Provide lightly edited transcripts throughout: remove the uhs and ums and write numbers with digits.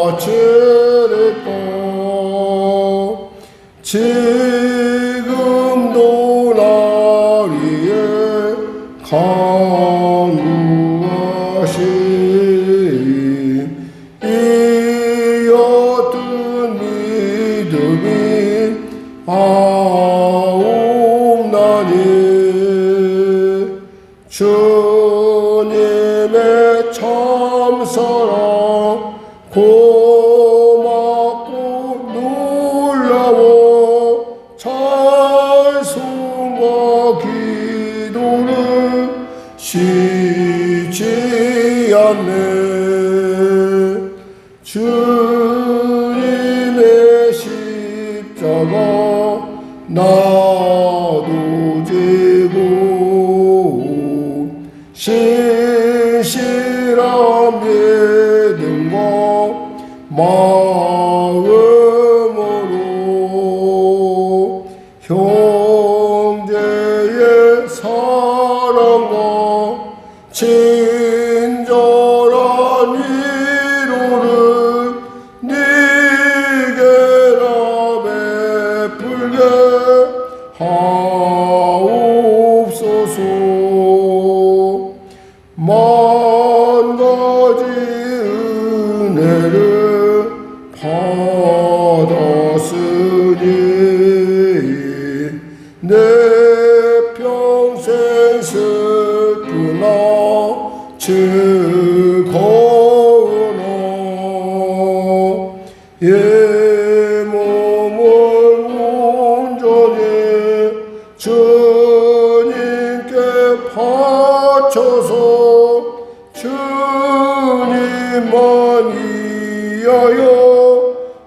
바치리고 지금도 날 위해 간구하신 이 어떤 믿음이 아옵나니 주님의 참사랑 고맙고 놀라워 찬송과 기도를 쉬지 않네. 주님의 십자가 나도 지고 신실한 믿음과 마음으로 형제의 사랑과 친절한 위로를 네게나 베풀게 하옵소서. 만 가지 은혜를 받았으니 내 평생 슬프나 즐거우나 예 몸을 온전히 주님께 바쳐서 주님만 위하여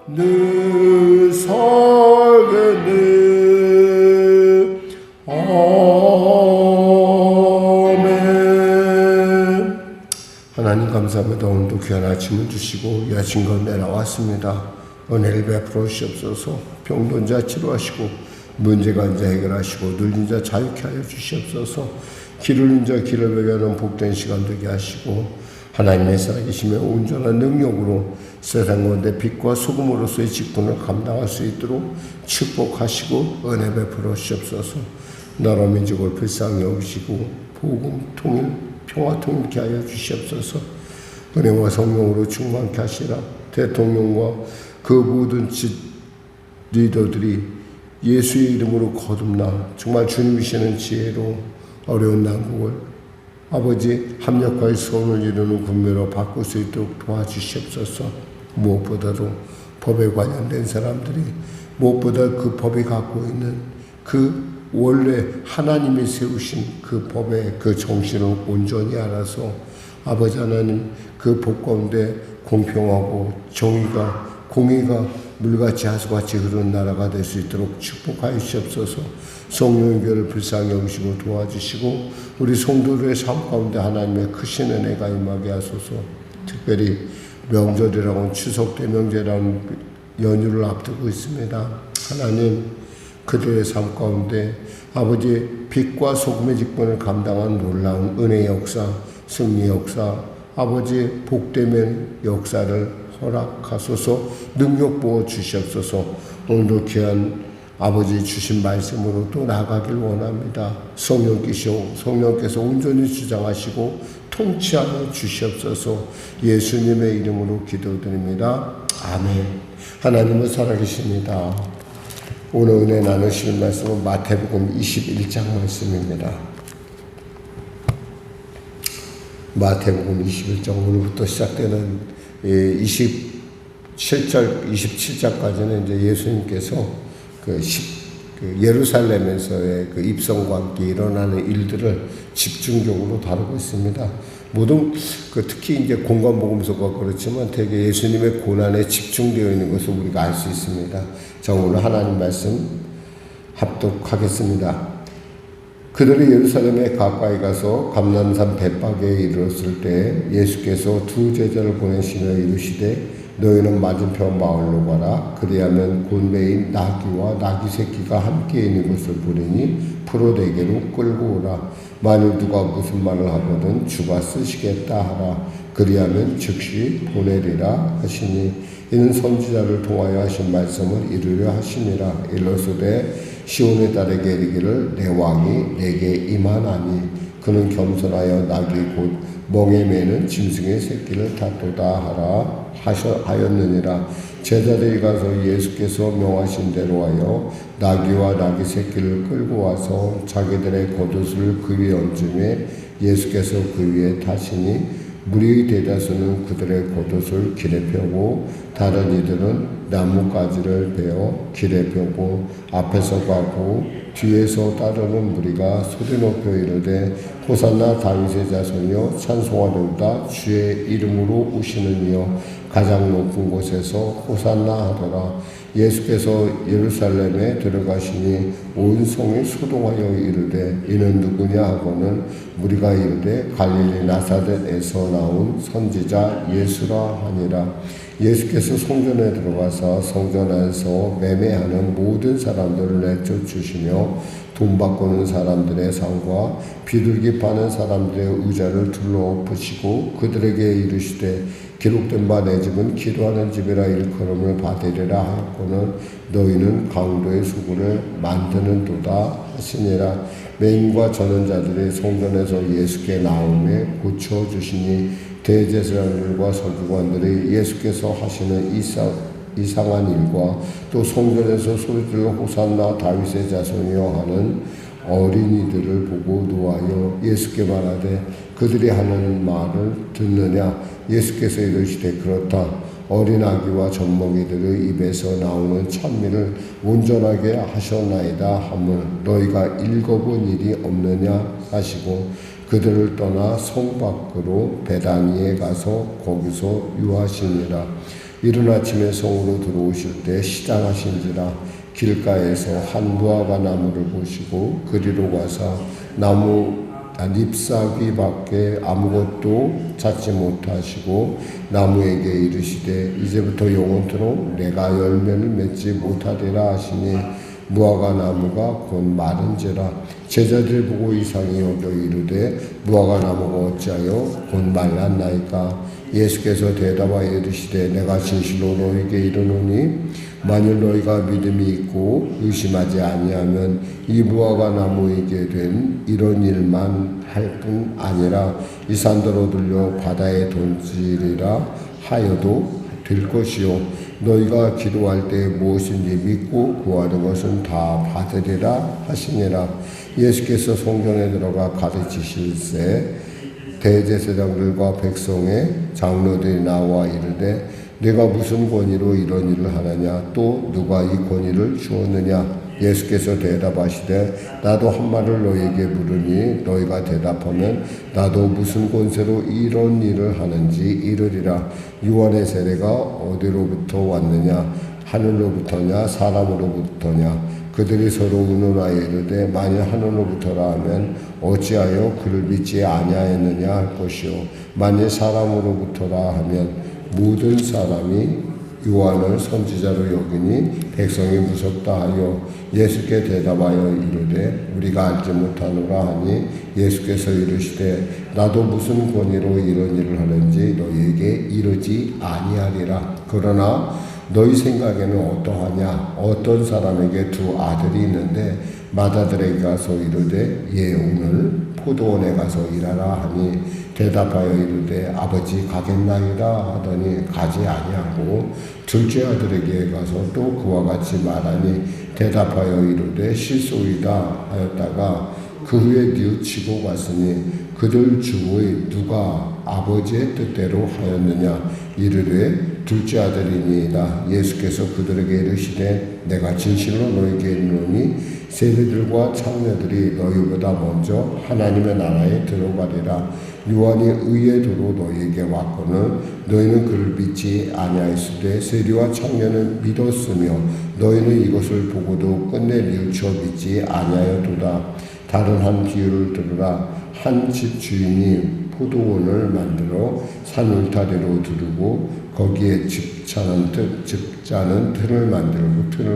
늘 살겠네. 아멘. 하나님 감사합니다. 오늘도 귀한 아침을 주시고 이 아침 가운데 나왔습니다. 은혜를 베풀어 주시옵소서. 병든 자 치료하시고 문제가 자 해결하시고 눌린 자 자유케 하여 주시옵소서. 길을 잃은 자 길을 배게 하는 복된 시간 되게 하시고 하나님의 살아계심에 온전한 능력으로 세상 가운데 빛과 소금으로서의 직분을 감당할 수 있도록 축복하시고 은혜 베풀어 주시옵소서. 나라 민족을 불쌍히 여기시고 복음 통일 평화 통일케 하여 주시옵소서. 은혜와 성령으로 충만케 하시라. 대통령과 그 모든 리더들이 예수의 이름으로 거듭나 정말 주님이시는 지혜로 어려운 난국을 아버지 합력하여 소원을 이루는 군대로 바꿀 수 있도록 도와주시옵소서. 무엇보다도 법에 관련된 사람들이 무엇보다 그 법이 갖고 있는 그 원래 하나님이 세우신 그 법의 그 정신을 온전히 알아서 아버지 하나님 그 법 가운데 공평하고 정의가 공의가 물같이 하수같이 흐르는 나라가 될 수 있도록 축복하여 주시옵소서. 성령의 교회를 불쌍히 여기시고 도와주시고 우리 성도들의 삶 가운데 하나님의 크신 은혜가 임하게 하소서. 특별히 명절이라고 추석 대명제라는 연휴를 앞두고 있습니다. 하나님 그들의 삶 가운데 아버지 빛과 소금의 직분을 감당한 놀라운 은혜의 역사, 승리의 역사, 아버지 복되면 역사를 허락하소서. 능력 부어 주시옵소서. 오늘도 귀한 아버지 주신 말씀으로 또 나아가길 원합니다. 성령께서 온전히 주장하시고 통치하여 주시옵소서. 예수님의 이름으로 기도드립니다. 아멘. 하나님은 살아계십니다. 오늘 은혜 나누실 말씀은 마태복음 21장 말씀입니다. 마태복음 21장 오늘부터 시작되는 27절까지는 이제 예수님께서 예루살렘에서의 그 입성과 함께 일어나는 일들을 집중적으로 다루고 있습니다. 모든 특히 이제 공관복음서가 그렇지만 되게 예수님의 고난에 집중되어 있는 것을 우리가 알 수 있습니다. 자, 오늘 하나님 말씀 합독하겠습니다. 그들이 예루살렘에 가까이 가서 감람산 벳박에 이르렀을 때 예수께서 두 제자를 보내시며 이르시되 너희는 맞은편 마을로 가라. 그리하면 곤매인 나귀와 나귀 새끼가 함께 있는 것을 보리니 풀어내게로 끌고 오라. 만일 누가 무슨 말을 하거든 주가 쓰시겠다 하라. 그리하면 즉시 보내리라 하시니 이는 선지자를 통하여 하신 말씀을 이루려 하심이라. 일러스되 시온의 딸에게 이르기를 내 왕이 내게 임하나니 그는 겸손하여 낙이 곧 멍에 매는 짐승의 새끼를 탓도다 하였느니라. 제자들이 가서 예수께서 명하신 대로 하여 나귀와 나귀 새끼를 끌고 와서 자기들의 겉옷을 그 위에 얹음에 예수께서 그 위에 타시니 무리의 대다수는 그들의 겉옷을 길에 펴고 다른 이들은 나뭇가지를 베어 길에 펴고 앞에서 가고 뒤에서 따르는 무리가 소리 높여 이르되 호산나 다윗의 자손이여 찬송하려다 주의 이름으로 오시는 이여 가장 높은 곳에서 호산나 하더라. 예수께서 예루살렘에 들어가시니 온 성이 소동하여 이르되 이는 누구냐 하고는 무리가 이르되 갈릴리 나사렛에서 나온 선지자 예수라 하니라. 예수께서 성전에 들어가서 성전 안에서 매매하는 모든 사람들을 내쫓으시며 돈 바꾸는 사람들의 상과 비둘기 파는 사람들의 의자를 둘러엎으시고 그들에게 이르시되 기록된 바 내 집은 기도하는 집이라 일컬음을 받으리라 하였거늘 너희는 강도의 수구를 만드는 도다 하시니라. 맹인과 전원자들이 성전에서 예수께 나오매 고쳐주시니 대제사장들과 서기관들이 예수께서 하시는 이상한 일과 또 성전에서 소리질러 호산나 다윗의 자손이여 하는 어린이들을 보고 노하여 예수께 말하되 그들이 하는 말을 듣느냐. 예수께서 이르시되 그렇다. 어린 아기와 젖먹이들의 입에서 나오는 찬미를 온전하게 하셨나이다 하물 너희가 읽어본 일이 없느냐 하시고 그들을 떠나 성 밖으로 베다니에 가서 거기서 유하시니라. 이른 아침에 성으로 들어오실 때 시장하신지라 길가에서 한 무화과 나무를 보시고 그리로 가서 나무 잎사귀 밖에 아무것도 찾지 못하시고 나무에게 이르시되 이제부터 영원토록 내가 열매를 맺지 못하리라 하시니 무화과 나무가 곧 마른지라. 제자들 보고 이상히 여겨 이르되 무화과 나무가 어찌하여 곧 말랐나이까. 예수께서 대답하여 이르시되 내가 진실로 너희에게 이르노니 만일 너희가 믿음이 있고 의심하지 아니하면 이 무화과 나무에게 된 이런 일만 할 뿐 아니라 이 산더러 들려 바다에 던지리라 하여도 될 것이요 너희가 기도할 때 무엇인지 믿고 구하는 것은 다 받으리라 하시니라. 예수께서 성전에 들어가 가르치실세 대제사장들과 백성의 장로들이 나와 이르되 내가 무슨 권위로 이런 일을 하느냐 또 누가 이 권위를 주었느냐. 예수께서 대답하시되 나도 한 말을 너희에게 물으니 너희가 대답하면 나도 무슨 권세로 이런 일을 하는지 이르리라. 요한의 세례가 어디로부터 왔느냐 하늘로부터냐 사람으로부터냐. 그들이 서로 의논하여 이르되 만일 하늘로부터라 하면 어찌하여 그를 믿지 아니하였느냐 할 것이요 만일 사람으로부터라 하면 모든 사람이 요한을 선지자로 여기니 백성이 무섭다 하여 예수께 대답하여 이르되 우리가 알지 못하노라 하니 예수께서 이르시되 나도 무슨 권위로 이런 일을 하는지 너희에게 이르지 아니하리라. 그러나 너희 생각에는 어떠하냐. 어떤 사람에게 두 아들이 있는데 맏아들에게 가서 이르되 예 오늘 포도원에 가서 일하라 하니 대답하여 이르되 아버지 가겠나이다 하더니 가지 아니하고 둘째 아들에게 가서 또 그와 같이 말하니 대답하여 이르되 실소이다 하였다가 그 후에 뉘우치고 갔으니 그들 중의 누가 아버지의 뜻대로 하였느냐. 이르되 둘째 아들이니이다. 예수께서 그들에게 이르시되 내가 진실로 너희에게 이르노니 세리들과 창녀들이 너희보다 먼저 하나님의 나라에 들어가리라. 요한이 의의 도로 너희에게 왔거늘 너희는 그를 믿지 아니하였으되 세리와 창녀는 믿었으며 너희는 이것을 보고도 끝내 뉘우쳐 믿지 아니하였도다. 다른 한 비유를 들으라. 한 집 주인이 포도원을 만들어 산 울타리로 두르고 거기에 집자는 틀을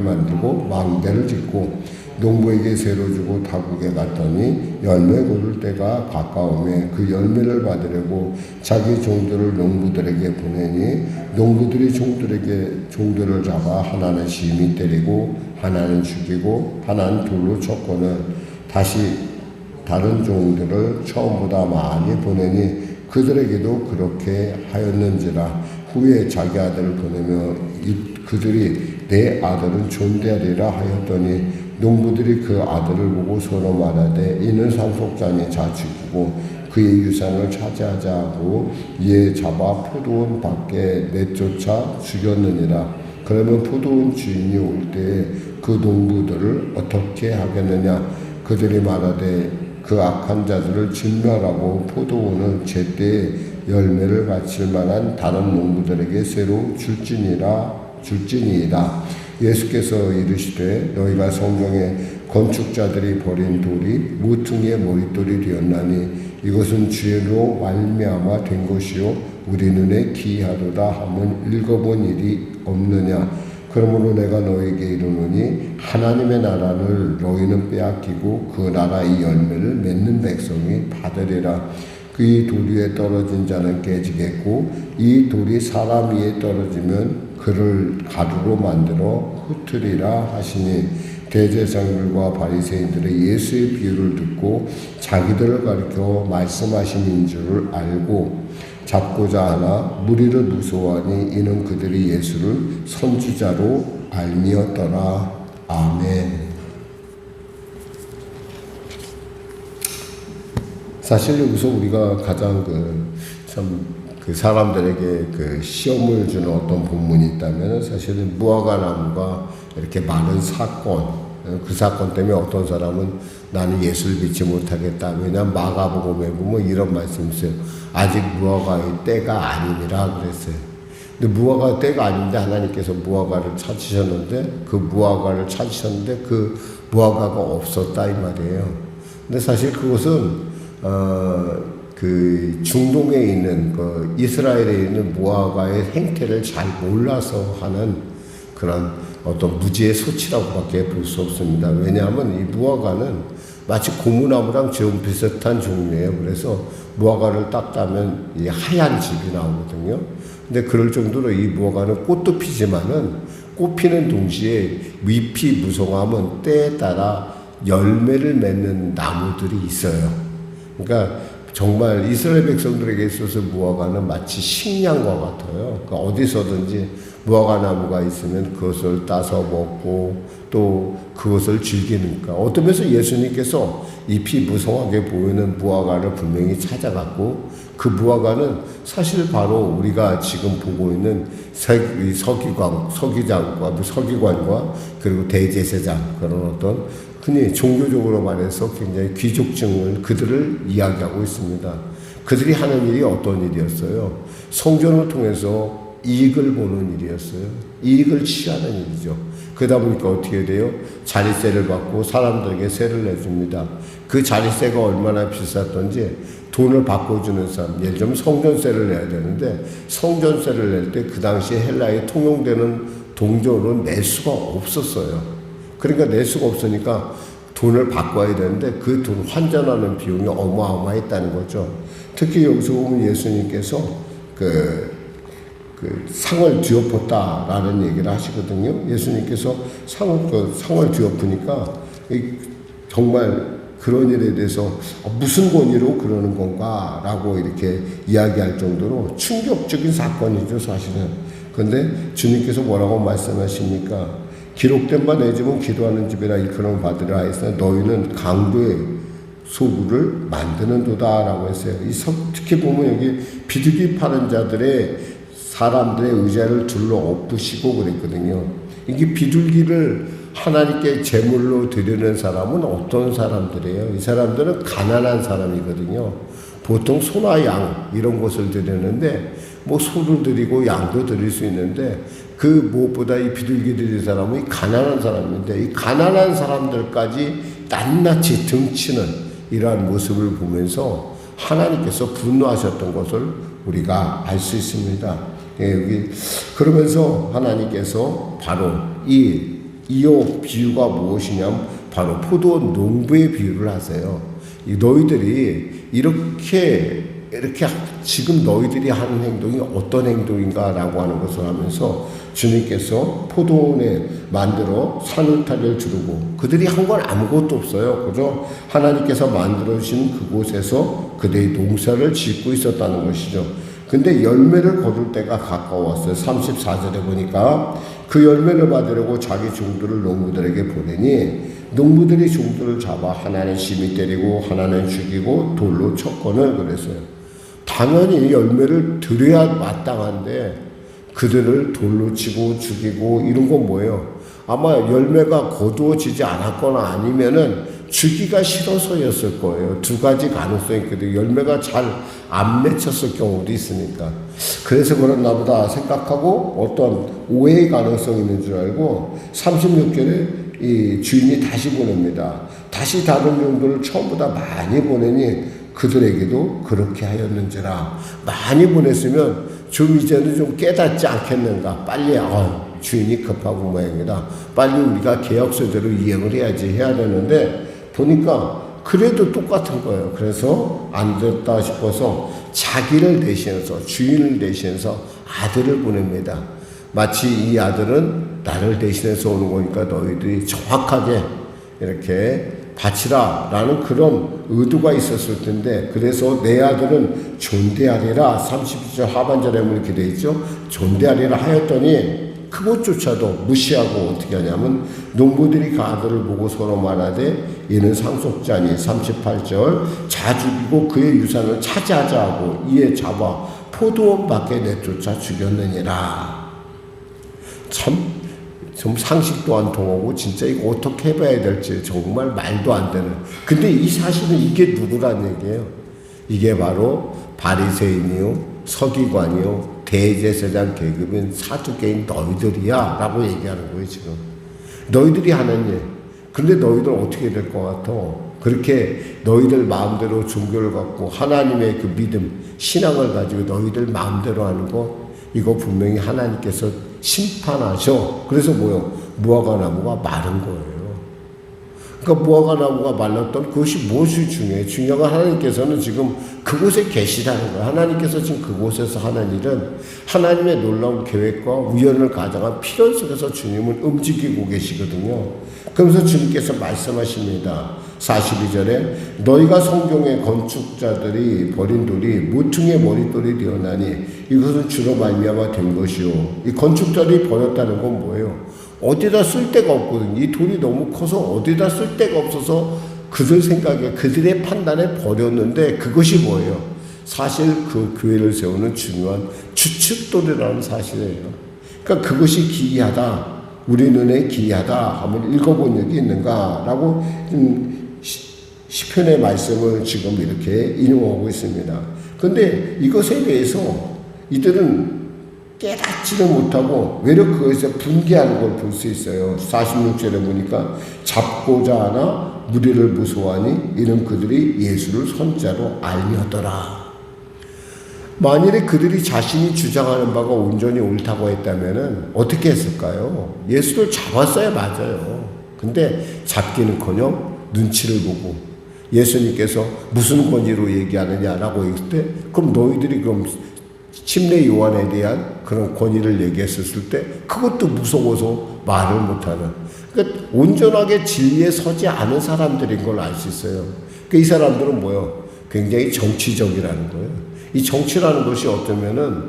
만들고 망대를 짓고 농부에게 새로 주고 타국에 갔더니 열매 고를 때가 가까우매 그 열매를 받으려고 자기 종들을 농부들에게 보내니 농부들이 종들을 잡아 하나는 심히 때리고 하나는 죽이고 하나는 돌로 쳤거늘 다시 다른 종들을 처음보다 많이 보내니 그들에게도 그렇게 하였는지라. 후에 자기 아들을 보내며 그들이 내 아들은 존대하리라 하였더니 농부들이 그 아들을 보고 서로 말하되 이는 상속자니 자 죽이고 그의 유산을 차지하자 하고 이에 잡아 포도원 밖에 내쫓아 죽였느니라. 그러면 포도원 주인이 올 때에 그 농부들을 어떻게 하겠느냐. 그들이 말하되 그 악한 자들을 진멸하고 포도원을 제때에 열매를 바칠 만한 다른 농부들에게 새로 줄지니이다. 예수께서 이르시되 너희가 성경에 건축자들이 버린 돌이 모퉁이의 머릿돌이 되었나니 이것은 죄로 말미암아 된 것이요 우리 눈에 기이하도다 함은 읽어본 일이 없느냐. 그러므로 내가 너에게 이르노니 하나님의 나라를 너희는 빼앗기고 그 나라의 열매를 맺는 백성이 받으리라. 그 돌 위에 떨어진 자는 깨지겠고 이 돌이 사람 위에 떨어지면 그를 가루로 만들어 흩으리라 하시니 대제사장들과 바리새인들의 예수의 비유를 듣고 자기들을 가리켜 말씀하심인 줄 알고 잡고자 하나 무리를 무서워하니 이는 그들이 예수를 선지자로 알미었더라. 아멘. 사실 여기서 우리가 가장 그 사람들에게 시험을 주는 어떤 본문이 있다면 사실은 무화과나무가 이렇게 많은 사건, 그 사건 때문에 어떤 사람은 나는 예수를 믿지 못하겠다. 왜냐하면 마가복음에 보면 이런 말씀이 있어요. 아직 무화과의 때가 아니니라 그랬어요. 근데 무화과 때가 아닌데 하나님께서 무화과를 찾으셨는데 그 무화과가 없었다 이 말이에요. 근데 사실 그것은 그 중동에 있는 그 이스라엘에 있는 무화과의 행태를 잘 몰라서 하는 그런 어떤 무지의 소치라고밖에 볼 수 없습니다. 왜냐하면 이 무화과는 마치 고무나무랑 좀 비슷한 종류예요. 그래서 무화과를 딱 따면 이 하얀 즙이 나오거든요. 근데 그럴 정도로 이 무화과는 꽃도 피지만은 꽃 피는 동시에 잎이 무성하면 때에 따라 열매를 맺는 나무들이 있어요. 그러니까 정말 이스라엘 백성들에게 있어서 무화과는 마치 식량과 같아요. 그러니까 어디서든지 무화과 나무가 있으면 그것을 따서 먹고 또 그것을 즐기니까 어떤 면에서 예수님께서 잎이 무성하게 보이는 무화과를 분명히 찾아갔고 그 무화과는 사실 바로 우리가 지금 보고 있는 서기관과 그리고 대제사장 그런 어떤 흔히 종교적으로 말해서 굉장히 귀족층을 그들을 이야기하고 있습니다. 그들이 하는 일이 어떤 일이었어요? 성전을 통해서 이익을 보는 일이었어요. 이익을 취하는 일이죠. 그러다 보니까 어떻게 돼요? 자릿세를 받고 사람들에게 세를 내줍니다. 그 자릿세가 얼마나 비쌌던지 돈을 바꿔주는 사람, 예를 들면 성전세를 내야 되는데 성전세를 낼 때 그 당시에 헬라에 통용되는 동전으로 낼 수가 없었어요. 그러니까 낼 수가 없으니까 돈을 바꿔야 되는데 그 돈 환전하는 비용이 어마어마했다는 거죠. 특히 여기서 보면 예수님께서 그 상을 뒤엎었다라는 얘기를 하시거든요. 예수님께서 상을 뒤엎으니까 정말 그런 일에 대해서 무슨 권위로 그러는 건가라고 이렇게 이야기할 정도로 충격적인 사건이죠, 사실은. 그런데 주님께서 뭐라고 말씀하십니까? 기록된 바 내 집은 기도하는 집이라 일컬음을 받으라 했으나 너희는 강도의 소굴을 만드는도다라고 했어요. 특히 보면 여기 비둘기 파는 자들의 사람들의 의자를 둘러 엎으시고 그랬거든요. 이게 비둘기를 하나님께 제물로 드리는 사람은 어떤 사람들이에요? 이 사람들은 가난한 사람이거든요. 보통 소나 양 이런 것을 드리는데 뭐 소를 드리고 양도 드릴 수 있는데 그 무엇보다 이 비둘기 드린 사람은 가난한 사람인데 이 가난한 사람들까지 낱낱이 등치는 이러한 모습을 보면서 하나님께서 분노하셨던 것을 우리가 알 수 있습니다. 여기 그러면서 하나님께서 바로 이 이어 비유가 무엇이냐면 바로 포도원 농부의 비유를 하세요. 너희들이 이렇게 지금 너희들이 하는 행동이 어떤 행동인가라고 하는 것을 하면서 주님께서 포도원에 만들어 산울타리를 두르고 그들이 한 건 아무것도 없어요. 그죠? 하나님께서 만들어주신 그곳에서 그들이 농사를 짓고 있었다는 것이죠. 근데 열매를 거둘 때가 가까웠어요. 34절에 보니까 그 열매를 받으려고 자기 종들을 농부들에게 보내니 농부들이 종들을 잡아 하나는 심히 때리고 하나는 죽이고 돌로 쳤거늘 그랬어요. 당연히 열매를 드려야 마땅한데 그들을 돌로 치고 죽이고 이런 건 뭐예요? 아마 열매가 거두어지지 않았거나 아니면은 주기가 싫어서였을 거예요. 두 가지 가능성이 있거든요. 열매가 잘 안 맺혔을 경우도 있으니까. 그래서 그런가 보다 생각하고 어떤 오해의 가능성이 있는 줄 알고 36절에 이 주인이 다시 보냅니다. 다시 다른 종들을 처음보다 많이 보내니 그들에게도 그렇게 하였는지라. 많이 보냈으면 좀 이제는 좀 깨닫지 않겠는가. 빨리 주인이 급하고 모양이다. 빨리 우리가 계약서대로 이행을 해야 되는데 보니까 그래도 똑같은 거예요. 그래서 안 됐다 싶어서 자기를 대신해서 주인을 대신해서 아들을 보냅니다. 마치 이 아들은 나를 대신해서 오는 거니까 너희들이 정확하게 이렇게 바치라 라는 그런 의도가 있었을 텐데 그래서 내 아들은 존대하리라 32절 하반절에 이렇게 되어 있죠. 존대하리라 하였더니 그것조차도 무시하고 어떻게 하냐면 농부들이 그 아들을 보고 서로 말하되 이는 상속자니 38절 자 죽이고 그의 유산을 차지하자 하고 이에 잡아 포도원 밖에 내쫓아 죽였느니라. 좀 상식도 안 통하고 진짜 이거 어떻게 해봐야 될지 정말 말도 안 되는. 근데 이 사실은 이게 누구란 얘기예요? 이게 바로 바리새인이요 서기관이요 대제사장 계급인 사두개인 너희들이야 라고 얘기하는 거예요. 지금 너희들이 하는 일. 근데 너희들 어떻게 될 것 같아? 그렇게 너희들 마음대로 종교를 갖고 하나님의 그 믿음 신앙을 가지고 너희들 마음대로 하는 거 이거 분명히 하나님께서 심판하셔. 그래서 뭐요? 무화과나무가 마른 거예요. 그러니까 무화과나무가 말랐던 그것이 무엇이 중요해? 중요한 건 하나님께서는 지금 그곳에 계시다는 거예요. 하나님께서 지금 그곳에서 하는 일은 하나님의 놀라운 계획과 우연을 가장한 필연 속에서 주님은 움직이고 계시거든요. 그러면서 주님께서 말씀하십니다. 42절에 너희가 성경의 건축자들이 버린 돌이 모퉁이의 머릿돌이 되었나니 이것은 주로 말미암아 된 것이요. 이 건축자들이 버렸다는 건 뭐예요? 어디다 쓸 데가 없거든요. 이 돌이 너무 커서 어디다 쓸 데가 없어서 그들 생각에 그들의 판단에 버렸는데 그것이 뭐예요? 사실 그 교회를 세우는 중요한 주춧돌이라는 사실이에요. 그러니까 그것이 기이하다. 우리 눈에 기이하다 하면 읽어본 적이 있는가라고 시편의 말씀을 지금 이렇게 인용하고 있습니다. 그런데 이것에 대해서 이들은 깨닫지를 못하고 외려 그것에서 분개하는 걸 볼 수 있어요. 46절에 보니까 잡고자 하나 무리를 무서워하니 이는 그들이 예수를 선자로 알려더라. 만일에 그들이 자신이 주장하는 바가 온전히 옳다고 했다면 어떻게 했을까요? 예수를 잡았어야 맞아요. 근데 잡기는커녕 눈치를 보고 예수님께서 무슨 권위로 얘기하느냐라고 했을 때 그럼 너희들이 그럼 침례 요한에 대한 그런 권위를 얘기했었을 때 그것도 무서워서 말을 못하는, 그러니까 온전하게 진리에 서지 않은 사람들인 걸 알 수 있어요. 그러니까 이 사람들은 뭐예요? 굉장히 정치적이라는 거예요. 이 정치라는 것이 어쩌면은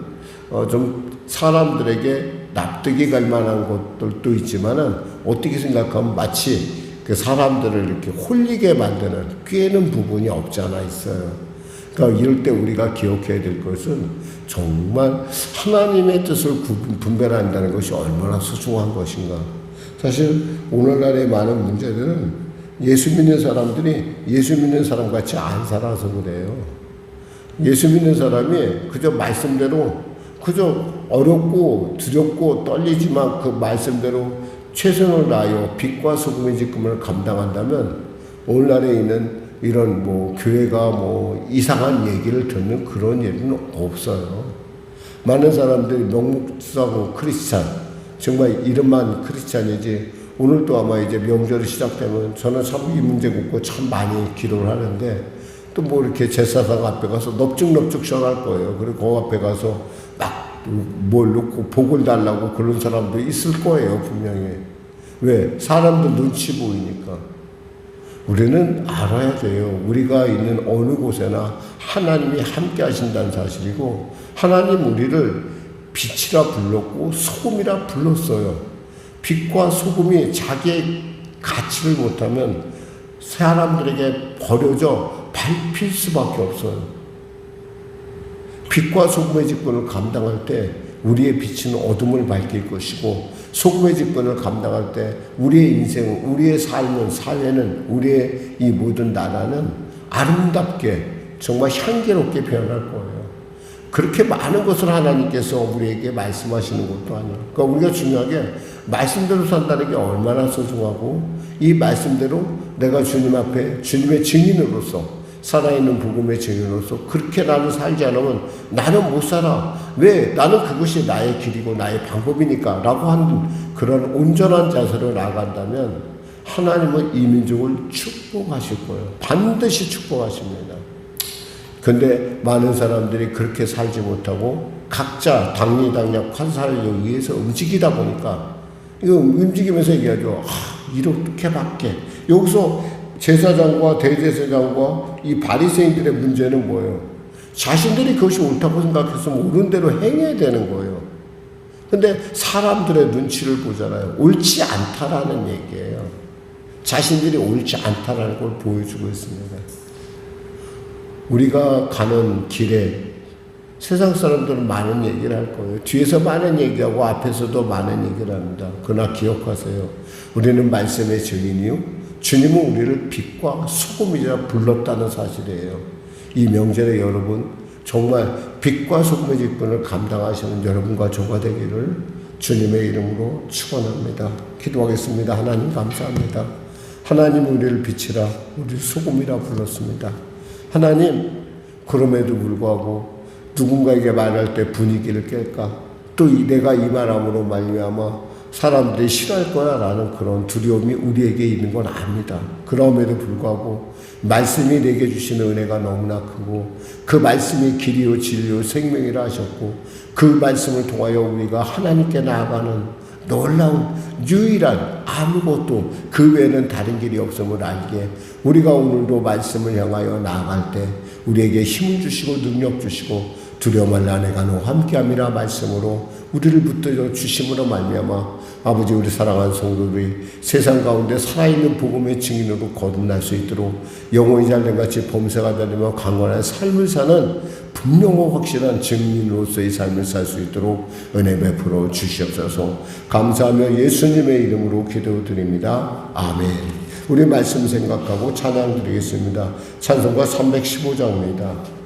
좀 사람들에게 납득이 갈 만한 것들도 있지만은 어떻게 생각하면 마치 그 사람들을 이렇게 홀리게 만드는 꿰는 부분이 없지 않아 있어요. 그러니까 이럴 때 우리가 기억해야 될 것은 정말 하나님의 뜻을 분별한다는 것이 얼마나 소중한 것인가. 사실 오늘날의 많은 문제들은 예수 믿는 사람들이 예수 믿는 사람 같이 안 살아서 그래요. 예수 믿는 사람이 그저 말씀대로 그저 어렵고 두렵고 떨리지만 그 말씀대로 최선을 다하여 빛과 소금의 직분을 감당한다면 오늘날에 있는 이런 교회가 이상한 얘기를 듣는 그런 일은 없어요. 많은 사람들이 명목수하고 크리스찬, 정말 이름만 크리스찬이지 오늘도 아마 이제 명절이 시작되면 저는 참 이 문제 갖고 참 많이 기도를 하는데 또 뭐 이렇게 제사상 앞에 가서 넙죽넙죽 전할 거예요. 그리고 그 앞에 가서 막 뭘 놓고 복을 달라고 그런 사람도 있을 거예요, 분명히. 왜? 사람도 눈치 보이니까. 우리는 알아야 돼요. 우리가 있는 어느 곳에나 하나님이 함께 하신다는 사실이고, 하나님 우리를 빛이라 불렀고 소금이라 불렀어요. 빛과 소금이 자기의 가치를 못하면 사람들에게 버려져 밟힐 수밖에 없어요. 빛과 소금의 직분을 감당할 때 우리의 빛은 어둠을 밝힐 것이고, 소금의 직분을 감당할 때 우리의 인생은, 우리의 삶은, 사회는, 우리의 이 모든 나라는 아름답게 정말 향기롭게 변할 거예요. 그렇게 많은 것을 하나님께서 우리에게 말씀하시는 것도 아니에요. 그러니까 우리가 중요하게 말씀대로 산다는 게 얼마나 소중하고, 이 말씀대로 내가 주님 앞에 주님의 증인으로서, 살아있는 복음의 증인으로서 그렇게 나는 살지 않으면 나는 못 살아. 왜? 나는 그것이 나의 길이고 나의 방법이니까 라고 하는 그런 온전한 자세로 나아간다면 하나님은 이 민족을 축복하실 거예요. 반드시 축복하십니다. 근데 많은 사람들이 그렇게 살지 못하고 각자 당리당략 환사를 위해서 움직이다 보니까, 이거 움직이면서 얘기하죠. 이렇게밖에. 여기서 제사장과 대제사장과 이 바리새인들의 문제는 뭐예요? 자신들이 그것이 옳다고 생각해서 옳은 대로 행해야 되는 거예요. 근데 사람들의 눈치를 보잖아요. 옳지 않다라는 얘기예요. 자신들이 옳지 않다라는 걸 보여주고 있습니다. 우리가 가는 길에 세상 사람들은 많은 얘기를 할 거예요. 뒤에서 많은 얘기하고 앞에서도 많은 얘기를 합니다. 그러나 기억하세요. 우리는 말씀의 증인이요, 주님은 우리를 빛과 소금이라 불렀다는 사실이에요. 이 명절에 여러분 정말 빛과 소금의 직분을 감당하시는 여러분과 저가 되기를 주님의 이름으로 축원합니다. 기도하겠습니다. 하나님 감사합니다. 하나님 우리를 빛이라, 우리를 소금이라 불렀습니다. 하나님, 그럼에도 불구하고 누군가에게 말할 때 분위기를 깰까? 또 내가 이 말함으로 말미암아 사람들이 싫어할 거야 라는 그런 두려움이 우리에게 있는 건 압니다. 그럼에도 불구하고 말씀이 내게 주시는 은혜가 너무나 크고, 그 말씀이 길이요 진리요 생명이라 하셨고, 그 말씀을 통하여 우리가 하나님께 나아가는 놀라운 유일한, 아무것도 그 외에는 다른 길이 없음을 알게, 우리가 오늘도 말씀을 향하여 나아갈 때 우리에게 힘을 주시고 능력 주시고, 두려움 말라 내가 너와 함께함이라 말씀으로 우리를 붙들어 주심으로 말미암아 아버지, 우리 사랑하는 성도들이 세상 가운데 살아있는 복음의 증인으로 거듭날 수 있도록 영혼이 잘된같이 범사가 되며 강건한 삶을 사는 분명하고 확실한 증인으로서의 삶을 살 수 있도록 은혜 베풀어 주시옵소서. 감사하며 예수님의 이름으로 기도드립니다. 아멘. 우리 말씀 생각하고 찬양 드리겠습니다. 찬송가 315장입니다.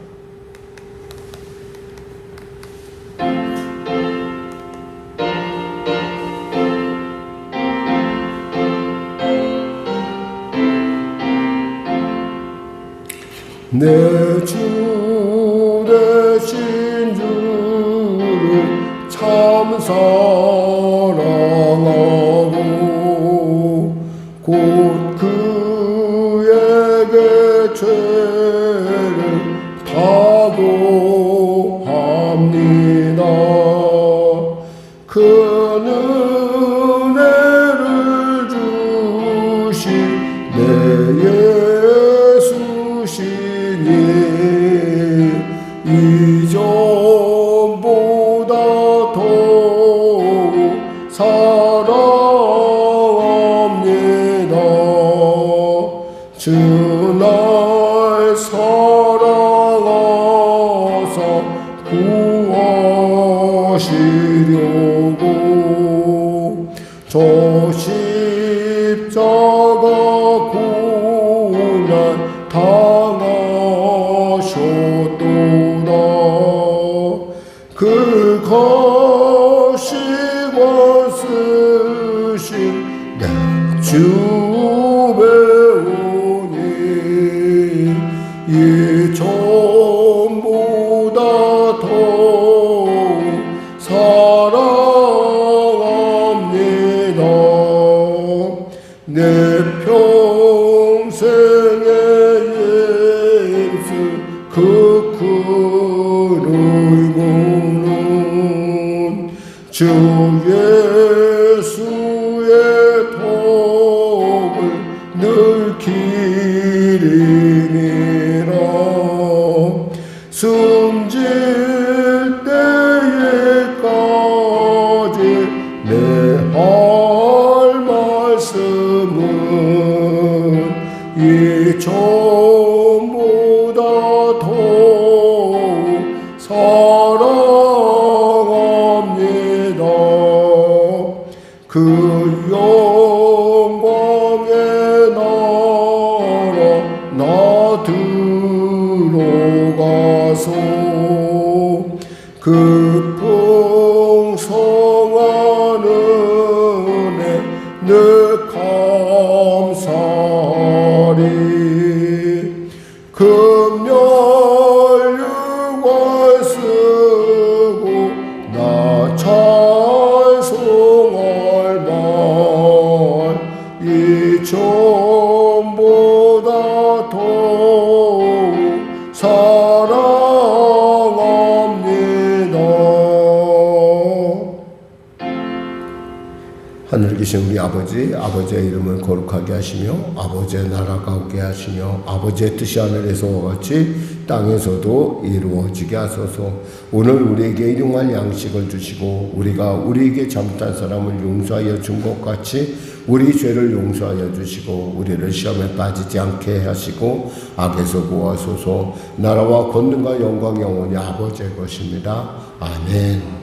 내 주 되신 주를 참 사랑하고 곧 그에게 죄를 다고합니다. 그 은혜를 주신 내 이전보다 더욱 사랑합니다. 주 날 사랑하사 구하시려고 저 십자가 고난 당하셨도다. 그 거시고 쓰신 내 주 배우니 이전보다 더욱 사랑합니다. 예수의 복을 늘 기리니라. 숨질 때에까지 내 할 말씀은 이 전보다 더욱 사랑합니다. 그 영광의 나라 나 들어가서 그 풍성한 은혜 늘 감사하리. 금연육을 쓰고 나 찬송할 말 이 전보다 더욱 사랑합니다. 하늘 계신 우리 아버지, 아버지의 이름을 거룩하게 하시며 아버지의 나라가 오게 하시며 아버지의 뜻이 하늘에서와 같이 땅에서도 이루어지게 하소서. 오늘 우리에게 일용할 양식을 주시고 우리가 우리에게 잘못한 사람을 용서하여 준 것 같이 우리 죄를 용서하여 주시고 우리를 시험에 빠지지 않게 하시고 악에서 구하소서. 나라와 권능과 영광 영원히 아버지의 것입니다. 아멘.